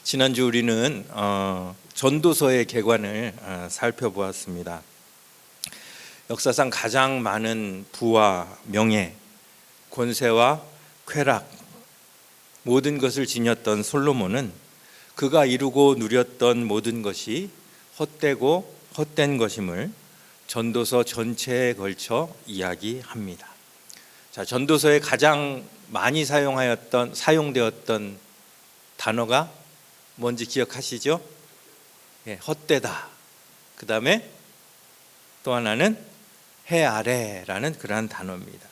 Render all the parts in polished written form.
지난주 우리는 전도서의 개관을 살펴보았습니다. 역사상 가장 많은 부와 명예, 권세와 쾌락, 모든 것을 지녔던 솔로몬은 그가 이루고 누렸던 모든 것이 헛되고 헛된 것임을 전도서 전체에 걸쳐 이야기합니다. 자, 전도서에 가장 많이 사용되었던 단어가 뭔지 기억하시죠? 헛되다. 그 다음에 또 하나는 해 아래라는 그러한 단어입니다.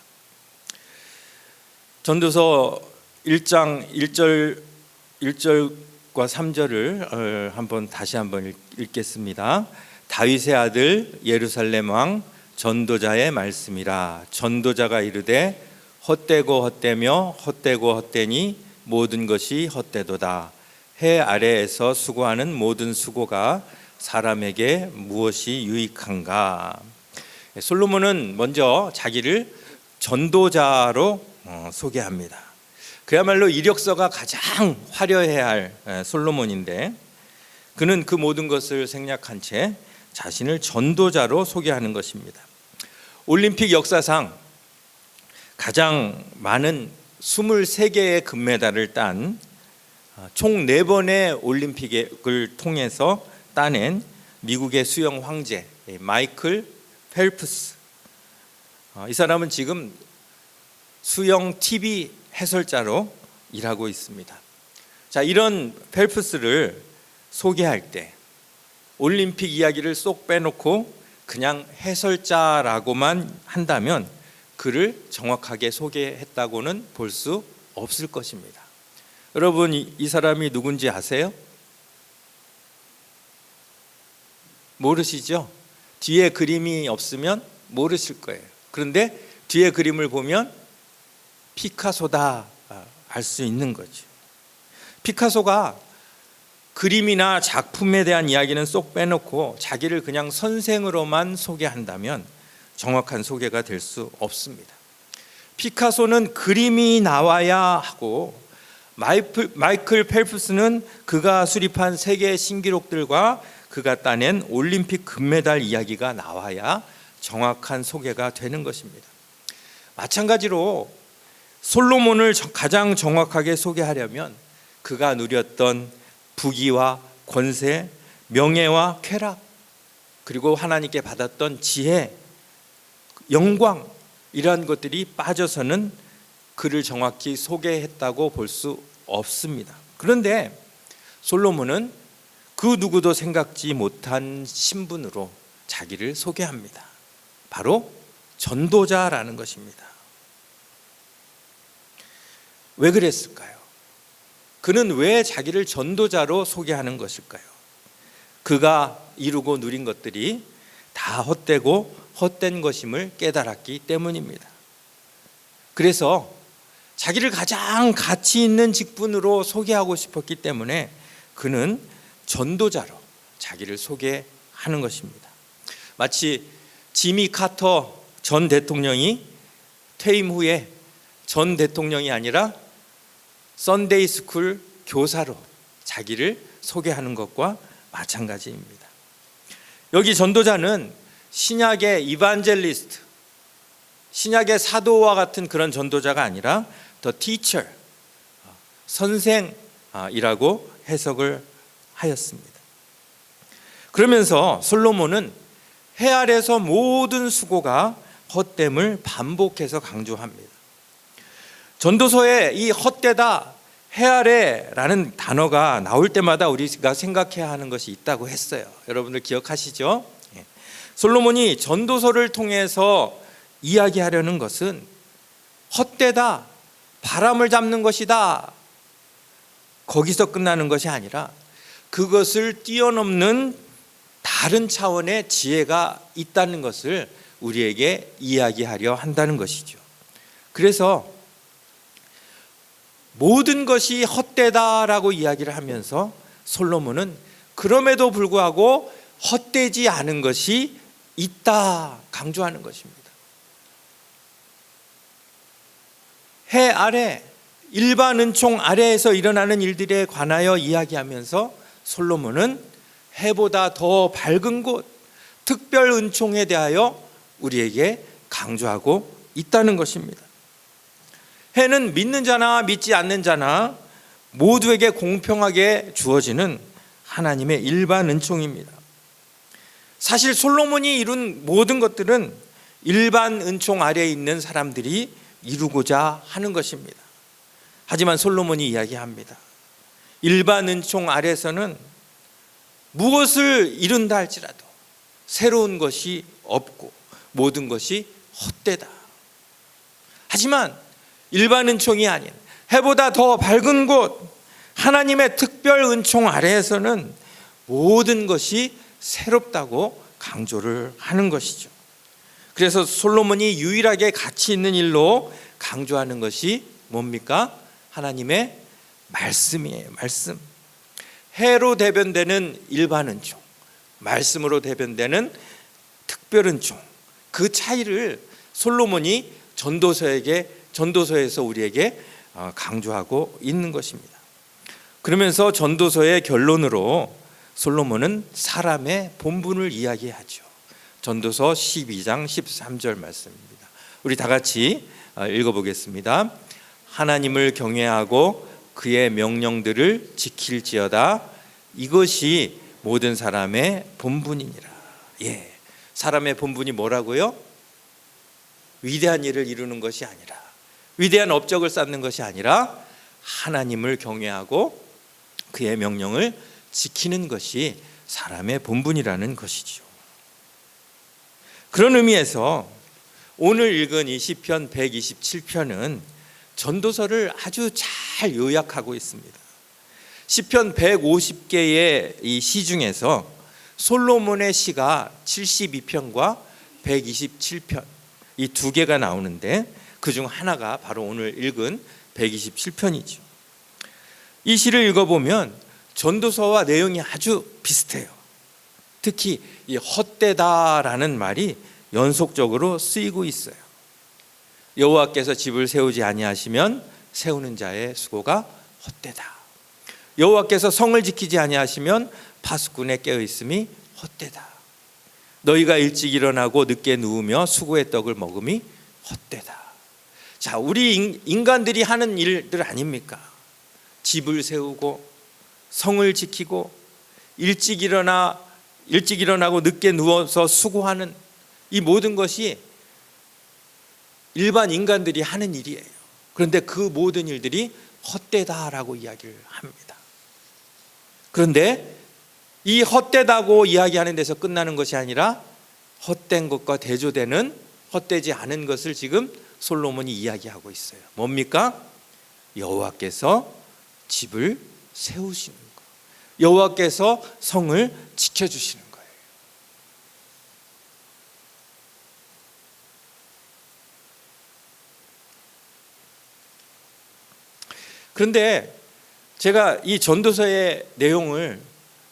전도서 1장 1절과 3절을 다시 한번 읽겠습니다. 다윗의 아들 예루살렘 왕 전도자의 말씀이라. 전도자가 이르되 헛되고 헛되며 헛되고 헛되니 모든 것이 헛되도다. 해 아래에서 수고하는 모든 수고가 사람에게 무엇이 유익한가? 솔로몬은 먼저 자기를 전도자로 소개합니다. 그야말로 이력서가 가장 화려해야 할 솔로몬인데 그는 그 모든 것을 생략한 채 자신을 전도자로 소개하는 것입니다. 올림픽 역사상 가장 많은 23개의 금메달을 딴 총 4번의 올림픽을 통해서 따낸 미국의 수영 황제 마이클 펠프스. 이 사람은 지금 수영 TV 해설자로 일하고 있습니다. 자, 이런 펠프스를 소개할 때 올림픽 이야기를 쏙 빼놓고 그냥 해설자라고만 한다면 그를 정확하게 소개했다고는 볼 수 없을 것입니다. 여러분, 이 사람이 누군지 아세요? 모르시죠? 뒤에 그림이 없으면 모르실 거예요. 그런데 뒤에 그림을 보면 피카소다 알 수 있는 거죠. 피카소가 그림이나 작품에 대한 이야기는 쏙 빼놓고 자기를 그냥 선생으로만 소개한다면 정확한 소개가 될 수 없습니다. 피카소는 그림이 나와야 하고 마이클 펠프스는 그가 수립한 세계 신기록들과 그가 따낸 올림픽 금메달 이야기가 나와야 정확한 소개가 되는 것입니다. 마찬가지로 솔로몬을 가장 정확하게 소개하려면 그가 누렸던 부귀와 권세, 명예와 쾌락, 그리고 하나님께 받았던 지혜, 영광, 이러한 것들이 빠져서는 그를 정확히 소개했다고 볼 수 없습니다. 그런데 솔로몬은 그 누구도 생각지 못한 신분으로 자기를 소개합니다. 바로 전도자라는 것입니다. 왜 그랬을까요? 그는 왜 자기를 전도자로 소개하는 것일까요? 그가 이루고 누린 것들이 다 헛되고 헛된 것임을 깨달았기 때문입니다. 그래서 자기를 가장 가치 있는 직분으로 소개하고 싶었기 때문에 그는 전도자로 자기를 소개하는 것입니다. 마치 지미 카터 전 대통령이 퇴임 후에 전 대통령이 아니라 선데이 스쿨 교사로 자기를 소개하는 것과 마찬가지입니다. 여기 전도자는 신약의 이반젤리스트, 신약의 사도와 같은 그런 전도자가 아니라 the teacher, 선생이라고 해석을 하였습니다. 그러면서 솔로몬은 해 아래서 모든 수고가 헛됨을 반복해서 강조합니다. 전도서에 이 헛되다, 해 아래라는 단어가 나올 때마다 우리가 생각해야 하는 것이 있다고 했어요. 여러분들 기억하시죠? 솔로몬이 전도서를 통해서 이야기하려는 것은 헛되다, 바람을 잡는 것이다, 거기서 끝나는 것이 아니라 그것을 뛰어넘는 다른 차원의 지혜가 있다는 것을 우리에게 이야기하려 한다는 것이죠. 그래서 모든 것이 헛되다라고 이야기를 하면서 솔로몬은 그럼에도 불구하고 헛되지 않은 것이 있다 강조하는 것입니다. 해 아래 일반 은총 아래에서 일어나는 일들에 관하여 이야기하면서 솔로몬은 해보다 더 밝은 곳, 특별 은총에 대하여 우리에게 강조하고 있다는 것입니다. 해는 믿는 자나 믿지 않는 자나 모두에게 공평하게 주어지는 하나님의 일반 은총입니다. 사실 솔로몬이 이룬 모든 것들은 일반 은총 아래에 있는 사람들이 이루고자 하는 것입니다. 하지만 솔로몬이 이야기합니다. 일반 은총 아래에서는 무엇을 이룬다 할지라도 새로운 것이 없고 모든 것이 헛되다. 하지만 일반 은총이 아닌 해보다 더 밝은 곳, 하나님의 특별 은총 아래에서는 모든 것이 새롭다고 강조를 하는 것이죠. 그래서 솔로몬이 유일하게 가치 있는 일로 강조하는 것이 뭡니까? 하나님의 말씀이에요. 말씀. 해로 대변되는 일반 은총, 말씀으로 대변되는 특별 은총, 그 차이를 솔로몬이 전도서에서 우리에게 강조하고 있는 것입니다. 그러면서 전도서의 결론으로 솔로몬은 사람의 본분을 이야기하죠. 전도서 12장 13절 말씀입니다. 우리 다 같이 읽어보겠습니다. 하나님을 경외하고 그의 명령들을 지킬지어다. 이것이 모든 사람의 본분이니라. 예, 사람의 본분이 뭐라고요? 위대한 일을 이루는 것이 아니라, 위대한 업적을 쌓는 것이 아니라 하나님을 경외하고 그의 명령을 지키는 것이 사람의 본분이라는 것이죠. 그런 의미에서 오늘 읽은 이 시편 127편은 전도서를 아주 잘 요약하고 있습니다. 시편 150개의 이 시 중에서 솔로몬의 시가 72편과 127편, 이 두 개가 나오는데 그중 하나가 바로 오늘 읽은 127편이죠. 이 시를 읽어보면 전도서와 내용이 아주 비슷해요. 특히 이 헛되다라는 말이 연속적으로 쓰이고 있어요. 여호와께서 집을 세우지 아니하시면 세우는 자의 수고가 헛되다. 여호와께서 성을 지키지 아니하시면 파수꾼에 깨어 있음이 헛되다. 너희가 일찍 일어나고 늦게 누우며 수고의 떡을 먹음이 헛되다. 자, 우리 인간들이 하는 일들 아닙니까? 집을 세우고 성을 지키고 일찍 일어나고 늦게 누워서 수고하는 이 모든 것이 일반 인간들이 하는 일이에요. 그런데 그 모든 일들이 헛되다라고 이야기를 합니다. 그런데 이 헛되다고 이야기하는 데서 끝나는 것이 아니라 헛된 것과 대조되는 헛되지 않은 것을 지금 솔로몬이 이야기하고 있어요. 뭡니까? 여호와께서 집을 세우시는 것, 여호와께서 성을 지켜주시는 거예요. 그런데 제가 이 전도서의 내용을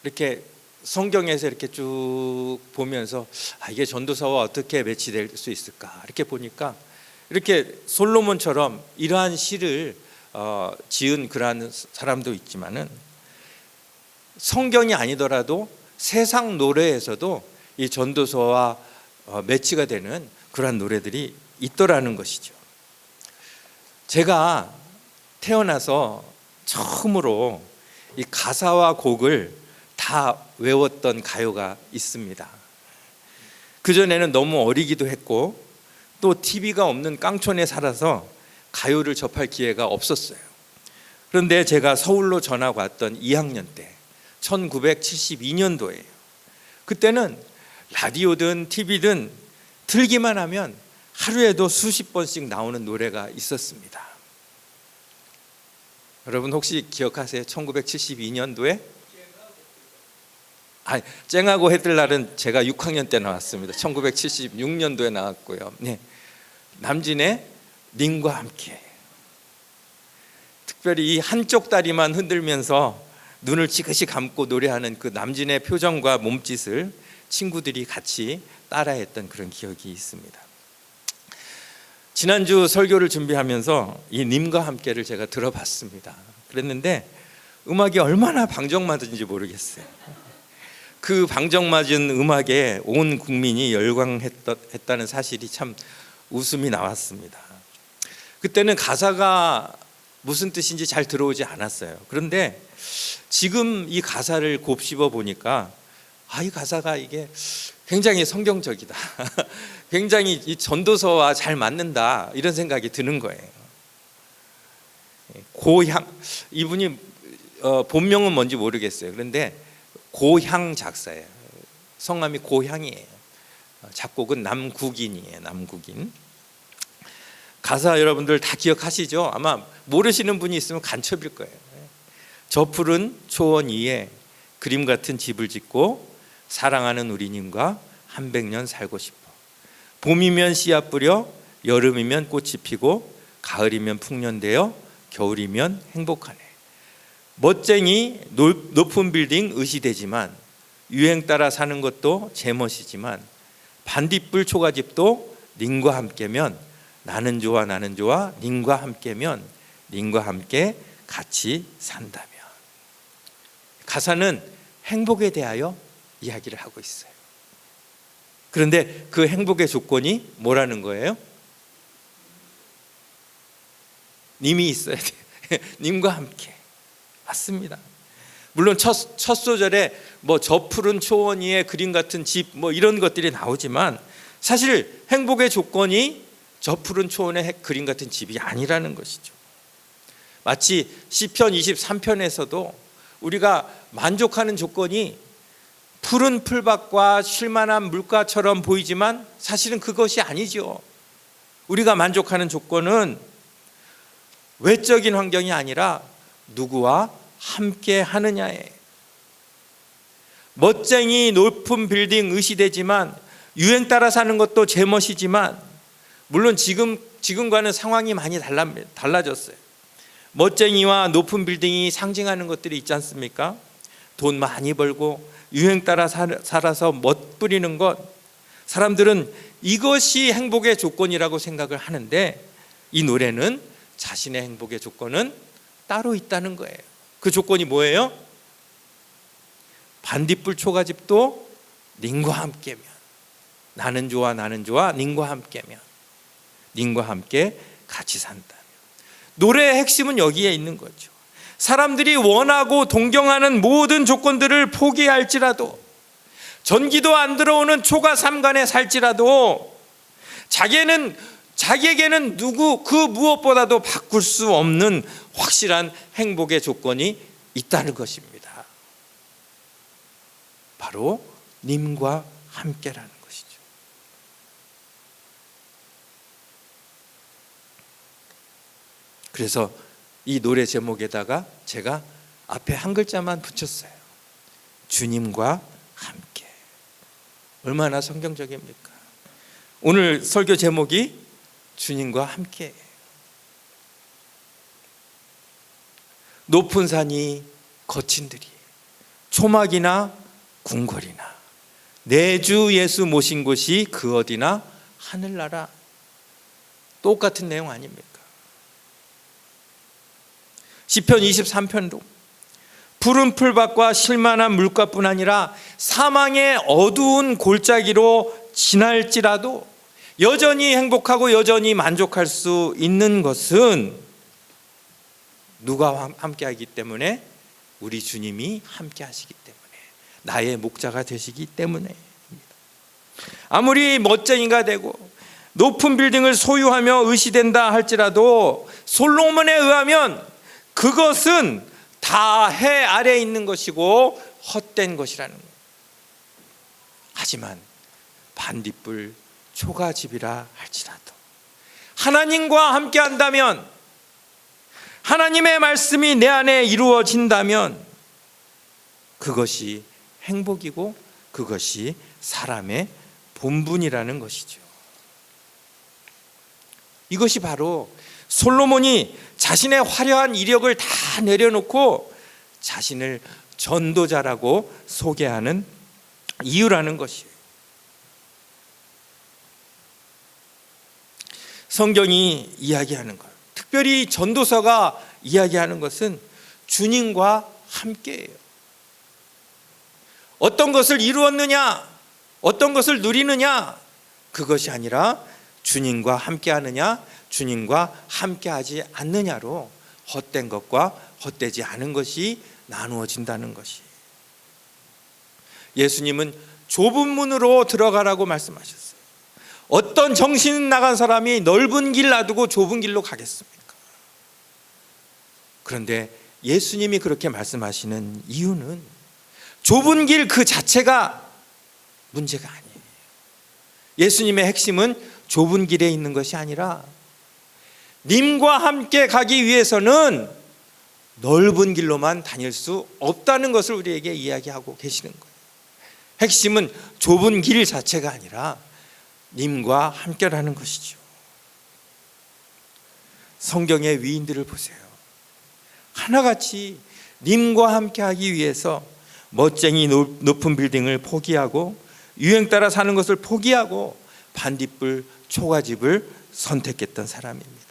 이렇게 성경에서 이렇게 쭉 보면서 이게 전도서와 어떻게 매치될 수 있을까 이렇게 보니까 이렇게 솔로몬처럼 이러한 시를 지은 그러한 사람도 있지만은 성경이 아니더라도 세상 노래에서도 이 전도서와 매치가 되는 그러한 노래들이 있더라는 것이죠. 제가 태어나서 처음으로 이 가사와 곡을 다 외웠던 가요가 있습니다. 그전에는 너무 어리기도 했고 또 TV가 없는 깡촌에 살아서 가요를 접할 기회가 없었어요. 그런데 제가 서울로 전학 왔던 2학년 때 1972년도예요. 그때는 라디오든 TV든 틀기만 하면 하루에도 수십 번씩 나오는 노래가 있었습니다. 여러분 혹시 기억하세요? 1972년도에 쨍하고 해뜰날은 제가 6학년 때 나왔습니다. 1976년도에 나왔고요. 네. 남진의 님과 함께, 특별히 이 한쪽 다리만 흔들면서 눈을 지그시 감고 노래하는 그 남진의 표정과 몸짓을 친구들이 같이 따라했던 그런 기억이 있습니다. 지난주 설교를 준비하면서 이 님과 함께를 제가 들어봤습니다. 그랬는데 음악이 얼마나 방정맞은지 모르겠어요. 그 방정맞은 음악에 온 국민이 열광했다는 사실이 참 웃음이 나왔습니다. 그때는 가사가 무슨 뜻인지 잘 들어오지 않았어요. 그런데 지금 이 가사를 곱씹어 보니까 이 가사가 이게 굉장히 성경적이다. 굉장히 이 전도서와 잘 맞는다. 이런 생각이 드는 거예요. 고향, 이분이 본명은 뭔지 모르겠어요. 그런데 고향 작사예요. 성함이 고향이에요. 작곡은 남국인이에요. 남국인. 가사 여러분들 다 기억하시죠? 아마 모르시는 분이 있으면 간첩일 거예요. 저 푸른 초원 위에 그림 같은 집을 짓고 사랑하는 우리님과 한 100년 살고 싶어. 봄이면 씨앗 뿌려, 여름이면 꽃이 피고, 가을이면 풍년되어, 겨울이면 행복하네. 멋쟁이 높은 빌딩 의시되지만, 유행 따라 사는 것도 제멋이지만, 반딧불 초가집도 님과 함께면, 나는 좋아 나는 좋아 님과 함께면, 님과 함께 같이 산다면. 가사는 행복에 대하여 이야기를 하고 있어요. 그런데 그 행복의 조건이 뭐라는 거예요? 님이 있어야 돼요. 님과 함께. 맞습니다. 물론 첫 소절에 저 푸른 초원 위에 그림 같은 집 이런 것들이 나오지만 사실 행복의 조건이 저 푸른 초원의 그림 같은 집이 아니라는 것이죠. 마치 시편 23편에서도 우리가 만족하는 조건이 푸른 풀밭과 쉴만한 물가처럼 보이지만 사실은 그것이 아니죠. 우리가 만족하는 조건은 외적인 환경이 아니라 누구와 함께 하느냐에. 멋쟁이 높은 빌딩 의시되지만, 유행 따라 사는 것도 제멋이지만, 물론 지금과는 상황이 많이 달라졌어요. 멋쟁이와 높은 빌딩이 상징하는 것들이 있지 않습니까? 돈 많이 벌고 유행 따라 살아서 멋부리는 것, 사람들은 이것이 행복의 조건이라고 생각을 하는데, 이 노래는 자신의 행복의 조건은 따로 있다는 거예요. 그 조건이 뭐예요? 반딧불 초가집도 님과 함께면, 나는 좋아 나는 좋아 님과 함께면, 님과 함께 같이 산다면. 노래의 핵심은 여기에 있는 거죠. 사람들이 원하고 동경하는 모든 조건들을 포기할지라도, 전기도 안 들어오는 초가 삼간에 살지라도 자기에게는 그 무엇보다도 바꿀 수 없는 확실한 행복의 조건이 있다는 것입니다. 바로 님과 함께라는 것이죠. 그래서 이 노래 제목에다가 제가 앞에 한 글자만 붙였어요. 주님과 함께. 얼마나 성경적입니까? 오늘 설교 제목이 주님과 함께. 높은 산이 거친 들이, 초막이나 궁궐이나 내 주 예수 모신 곳이 그 어디나 하늘나라. 똑같은 내용 아닙니까? 시편 23편도 푸른 풀밭과 쉴만한 물가뿐 아니라 사망의 어두운 골짜기로 지날지라도 여전히 행복하고 여전히 만족할 수 있는 것은 누가 함께하기 때문에? 우리 주님이 함께하시기 때문에, 나의 목자가 되시기 때문에. 아무리 멋쟁이가 되고 높은 빌딩을 소유하며 의시된다 할지라도 솔로몬에 의하면 그것은 다 해 아래에 있는 것이고 헛된 것이라는 거예요. 하지만 반딧불 초가집이라 할지라도 하나님과 함께 한다면, 하나님의 말씀이 내 안에 이루어진다면 그것이 행복이고 그것이 사람의 본분이라는 것이죠. 이것이 바로 솔로몬이 자신의 화려한 이력을 다 내려놓고 자신을 전도자라고 소개하는 이유라는 것이에요. 성경이 이야기하는 것, 특별히 전도서가 이야기하는 것은 주님과 함께예요. 어떤 것을 이루었느냐, 어떤 것을 누리느냐, 그것이 아니라 주님과 함께하느냐, 주님과 함께하지 않느냐로 헛된 것과 헛되지 않은 것이 나누어진다는 것이. 예수님은 좁은 문으로 들어가라고 말씀하셨어요. 어떤 정신 나간 사람이 넓은 길 놔두고 좁은 길로 가겠습니까? 그런데 예수님이 그렇게 말씀하시는 이유는 좁은 길 그 자체가 문제가 아니에요. 예수님의 핵심은 좁은 길에 있는 것이 아니라 님과 함께 가기 위해서는 넓은 길로만 다닐 수 없다는 것을 우리에게 이야기하고 계시는 거예요. 핵심은 좁은 길 자체가 아니라 님과 함께라는 것이죠. 성경의 위인들을 보세요. 하나같이 님과 함께하기 위해서 멋쟁이 높은 빌딩을 포기하고 유행 따라 사는 것을 포기하고 반딧불 초가집을 선택했던 사람입니다.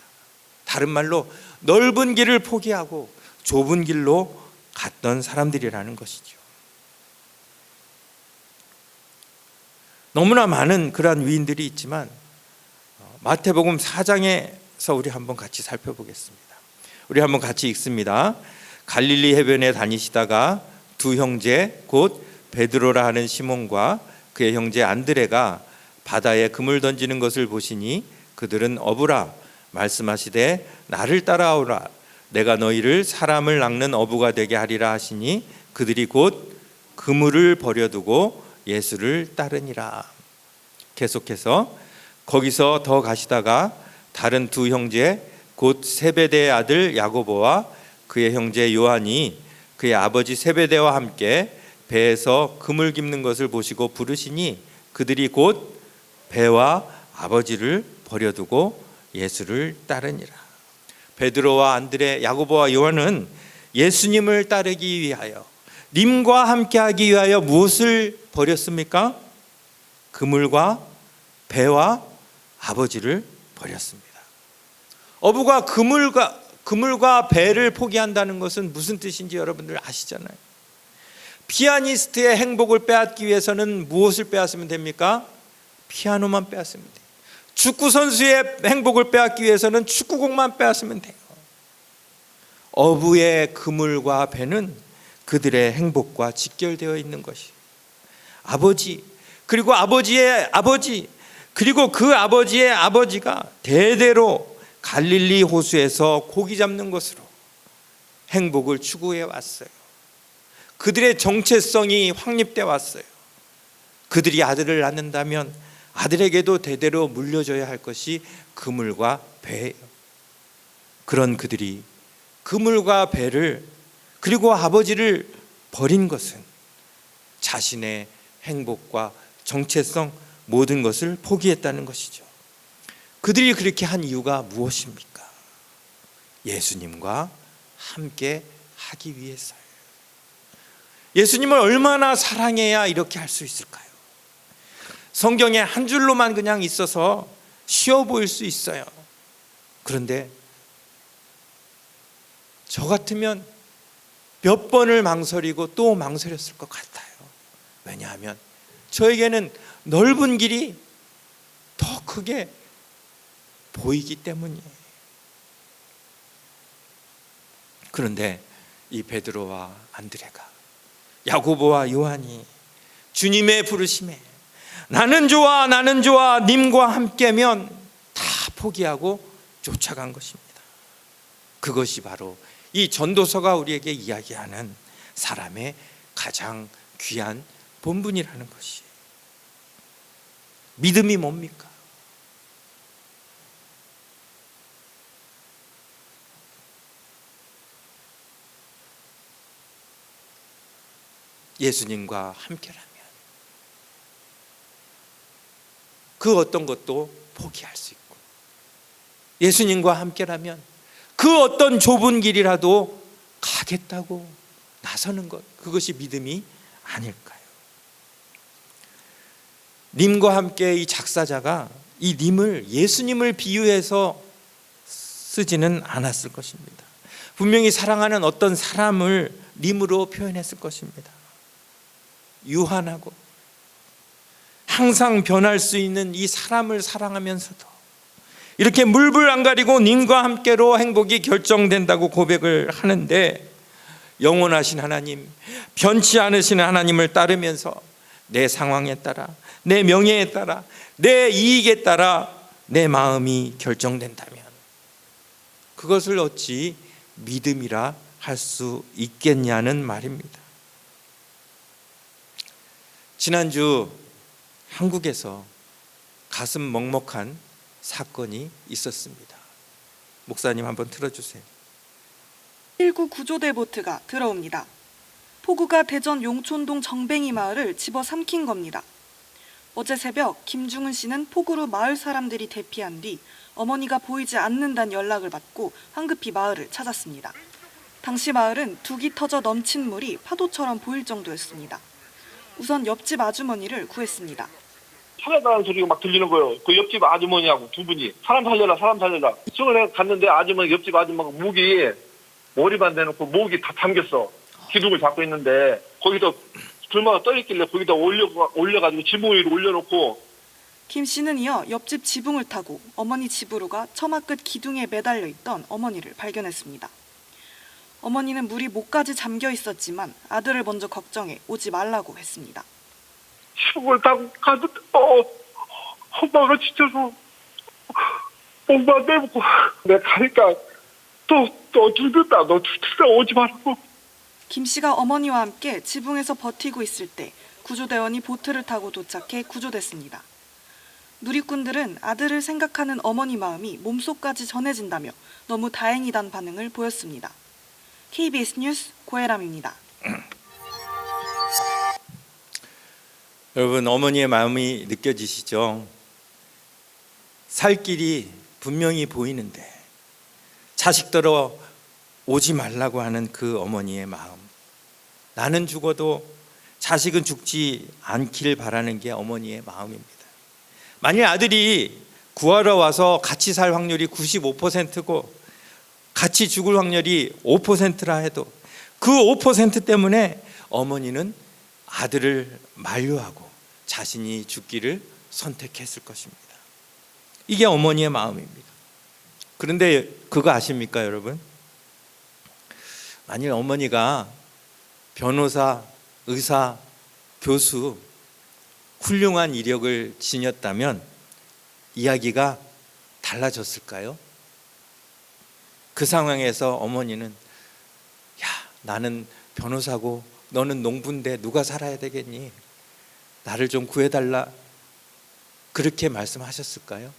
다른 말로 넓은 길을 포기하고 좁은 길로 갔던 사람들이라는 것이죠. 너무나 많은 그러한 위인들이 있지만 마태복음 4장에서 우리 한번 같이 살펴보겠습니다. 우리 한번 같이 읽습니다. 갈릴리 해변에 다니시다가 두 형제 곧 베드로라 하는 시몬과 그의 형제 안드레가 바다에 그물 던지는 것을 보시니 그들은 어부라 말씀하시되 나를 따라오라 내가 너희를 사람을 낚는 어부가 되게 하리라 하시니 그들이 곧 그물을 버려두고 예수를 따르니라. 계속해서 거기서 더 가시다가 다른 두 형제 곧 세베대의 아들 야고보와 그의 형제 요한이 그의 아버지 세베대와 함께 배에서 그물 깁는 것을 보시고 부르시니 그들이 곧 배와 아버지를 버려두고 예수를 따르니라. 베드로와 안드레, 야고보와 요한은 예수님을 따르기 위하여 님과 함께하기 위하여 무엇을 버렸습니까? 그물과 배와 아버지를 버렸습니다. 어부가 그물과 배를 포기한다는 것은 무슨 뜻인지 여러분들 아시잖아요. 피아니스트의 행복을 빼앗기 위해서는 무엇을 빼앗으면 됩니까? 피아노만 빼앗으면 돼요. 축구 선수의 행복을 빼앗기 위해서는 축구공만 빼앗으면 돼요. 어부의 그물과 배는 그들의 행복과 직결되어 있는 것이 아버지, 그리고 아버지의 아버지, 그리고 그 아버지의 아버지가 대대로 갈릴리 호수에서 고기 잡는 것으로 행복을 추구해 왔어요. 그들의 정체성이 확립돼 왔어요. 그들이 아들을 낳는다면 아들에게도 대대로 물려줘야 할 것이 그물과 배예요. 그런 그들이 그물과 배를 그리고 아버지를 버린 것은 자신의 행복과 정체성 모든 것을 포기했다는 것이죠. 그들이 그렇게 한 이유가 무엇입니까? 예수님과 함께 하기 위해서예요. 예수님을 얼마나 사랑해야 이렇게 할 수 있을까요? 성경에 한 줄로만 그냥 있어서 쉬워 보일 수 있어요. 그런데 저 같으면 몇 번을 망설이고 또 망설였을 것 같아요. 왜냐하면 저에게는 넓은 길이 더 크게 보이기 때문이에요. 그런데 이 베드로와 안드레가, 야고보와 요한이 주님의 부르심에 나는 좋아 나는 좋아 님과 함께면 다 포기하고 쫓아간 것입니다. 그것이 바로 이 전도서가 우리에게 이야기하는 사람의 가장 귀한 본분이라는 것이. 믿음이 뭡니까? 예수님과 함께라면 그 어떤 것도 포기할 수 있고, 예수님과 함께라면 그 어떤 좁은 길이라도 가겠다고 나서는 것, 그것이 믿음이 아닐까요? 님과 함께 이 작사자가 이 님을 예수님을 비유해서 쓰지는 않았을 것입니다. 분명히 사랑하는 어떤 사람을 님으로 표현했을 것입니다. 유한하고 항상 변할 수 있는 이 사람을 사랑하면서도 이렇게 물불 안 가리고 님과 함께로 행복이 결정된다고 고백을 하는데, 영원하신 하나님, 변치 않으시는 하나님을 따르면서 내 상황에 따라, 내 명예에 따라, 내 이익에 따라 내 마음이 결정된다면 그것을 어찌 믿음이라 할 수 있겠냐는 말입니다. 지난주 한국에서 가슴 먹먹한 사건이 있었습니다. 목사님 한번 틀어주세요. 119 구조대 보트가 들어옵니다. 폭우가 대전 용촌동 정뱅이 마을을 집어삼킨 겁니다. 어제 새벽 김중은 씨는 폭우로 마을 사람들이 대피한 뒤 어머니가 보이지 않는다는 연락을 받고 황급히 마을을 찾았습니다. 당시 마을은 둑이 터져 넘친 물이 파도처럼 보일 정도였습니다. 우선 옆집 아주머니를 구했습니다. 살려달라는 소리가 막 들리는 거예요. 그 옆집 아주머니하고 두 분이 사람 살려라 사람 살려라. 수영을 갔는데 아주머니 옆집 아주머니가 목이 머리만 대놓고 목이 다 잠겼어. 기둥을 잡고 있는데 거기다 불마가 떠있길래 거기다 올려가지고 지붕 위로 올려놓고. 김 씨는 이어 옆집 지붕을 타고 어머니 집으로 가 처마 끝 기둥에 매달려 있던 어머니를 발견했습니다. 어머니는 물이 목까지 잠겨 있었지만 아들을 먼저 걱정해 오지 말라고 했습니다. 지붕을 타고 가는데 엄마가 지쳐서 엄마 내보고 내가 가니까 너 죽는다 오지 말라고. 김 씨가 어머니와 함께 지붕에서 버티고 있을 때 구조대원이 보트를 타고 도착해 구조됐습니다. 누리꾼들은 아들을 생각하는 어머니 마음이 몸속까지 전해진다며 너무 다행이란 반응을 보였습니다. KBS 뉴스 고혜람입니다. 여러분, 어머니의 마음이 느껴지시죠? 살 길이 분명히 보이는데 자식들어 오지 말라고 하는 그 어머니의 마음. 나는 죽어도 자식은 죽지 않길 바라는 게 어머니의 마음입니다. 만일 아들이 구하러 와서 같이 살 확률이 95%고 같이 죽을 확률이 5%라 해도 그 5% 때문에 어머니는 아들을 만류하고 자신이 죽기를 선택했을 것입니다. 이게 어머니의 마음입니다. 그런데 그거 아십니까, 여러분? 만일 어머니가 변호사, 의사, 교수 훌륭한 이력을 지녔다면 이야기가 달라졌을까요? 그 상황에서 어머니는 야, 나는 변호사고 너는 농부인데 누가 살아야 되겠니? 나를 좀 구해달라. 그렇게 말씀하셨을까요?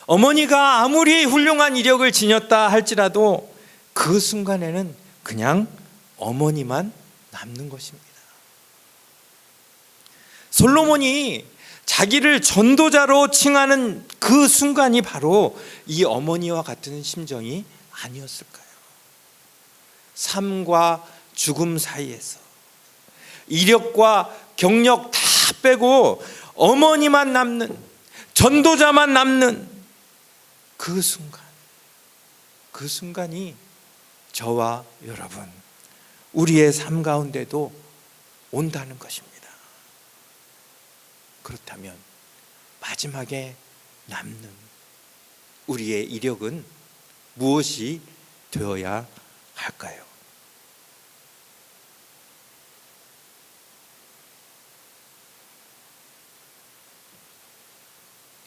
어머니가 아무리 훌륭한 이력을 지녔다 할지라도 그 순간에는 그냥 어머니만 남는 것입니다. 솔로몬이 자기를 전도자로 칭하는 그 순간이 바로 이 어머니와 같은 심정이 아니었을까요? 삶과 죽음 사이에서 이력과 경력 다 빼고 어머니만 남는, 전도자만 남는 그 순간이 저와 여러분, 우리의 삶 가운데도 온다는 것입니다. 그렇다면 마지막에 남는 우리의 이력은 무엇이 되어야 할까요?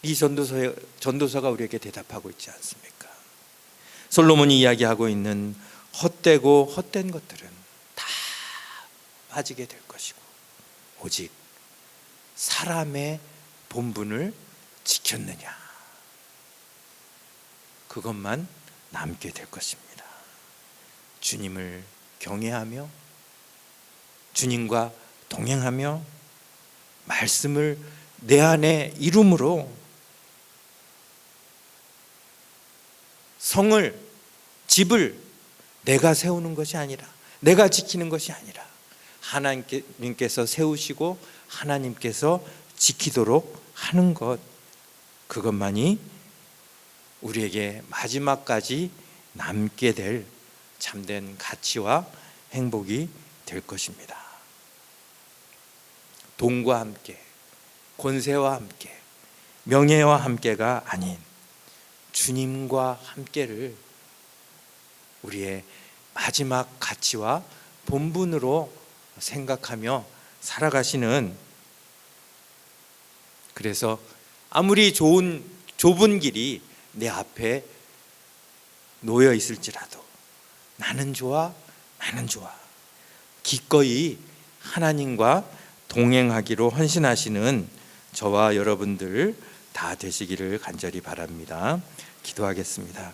이 전도서가 우리에게 대답하고 있지 않습니까? 솔로몬이 이야기하고 있는 헛되고 헛된 것들은 다 빠지게 될 것이고 오직 사람의 본분을 지켰느냐, 그것만 남게 될 것입니다. 주님을 경외하며 주님과 동행하며 말씀을 내 안에 이룸으로 성을, 집을 내가 세우는 것이 아니라, 내가 지키는 것이 아니라 하나님께서 세우시고 하나님께서 지키도록 하는 것, 그것만이 우리에게 마지막까지 남게 될 참된 가치와 행복이 될 것입니다. 돈과 함께, 권세와 함께, 명예와 함께가 아닌 주님과 함께를 우리의 마지막 가치와 본분으로 생각하며 살아가시는, 그래서 아무리 좁은 길이 내 앞에 놓여 있을지라도 나는 좋아, 나는 좋아, 기꺼이 하나님과 동행하기로 헌신하시는 저와 여러분들 다 되시기를 간절히 바랍니다. 기도하겠습니다.